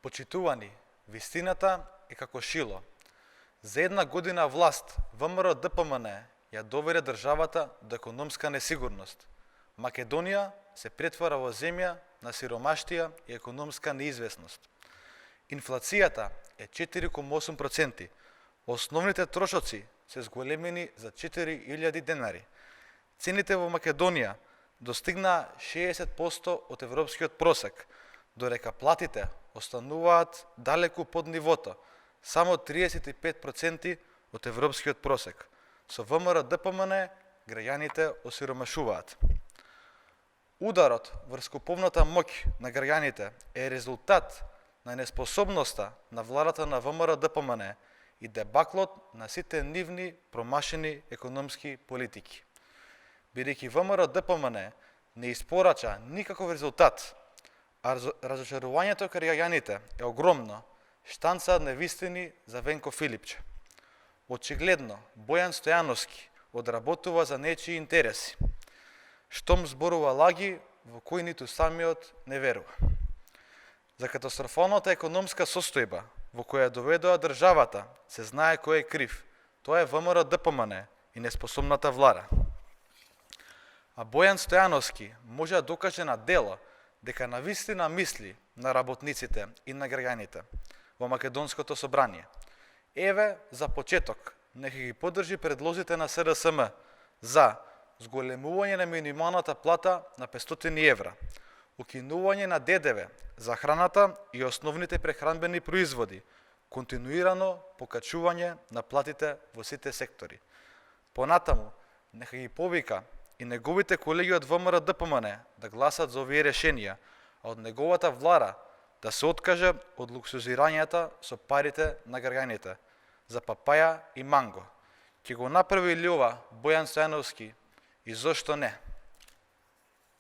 Почитувани, вистината е како шило. За една година власт ВМРО ДПМН ја доведе државата до економска несигурност. Македонија се претвара во земја на сиромаштија и економска неизвестност. Инфлацијата е 4,8%. Основните трошоци се зголемени за 4.000 денари. Цените во Македонија достигнаа 60% од европскиот просек, додека платите остануваат далеку под нивото, само 35% од европскиот просек. Со ВМРО ДПМН граѓаните осиромашуваат. Ударот врз куповната моќ на граѓаните е резултат на неспособноста на владата на ВМРО ДПМН и дебаклот на сите нивни промашени економски политики. Бидејќи ВМРО ДПМН не испорача никаков резултат, а разочарувањето кај граѓаните е огромно, штанцаат невистини за Венко Филипче. Очигледно, Бојан Стојановски одработува за нечии интереси, штом зборува лаги во кои ниту самиот не верува. За катастрофалната економска состојба во која доведоа државата, се знае кој е крив. Тоа е ВМРО ДПМН и неспособната влада. А Бојан Стојановски може да докаже на дело дека навистина мисли на работниците и на граѓаните во Македонското собрание. Еве, за почеток, нека ги поддржи предлозите на СДСМ за зголемување на минималната плата на 500 евра, укинување на ДДВ за храната и основните прехранбени производи, континуирано покачување на платите во сите сектори. Понатаму, нека ги повика и неговите колеги од ВМРО ДПМН да гласат за овие решенија, а од неговата влада да се откаже од луксузирањата со парите на граѓаните за папаја и манго. Ќе го направи ли ова Бојан Стојановски и зошто не?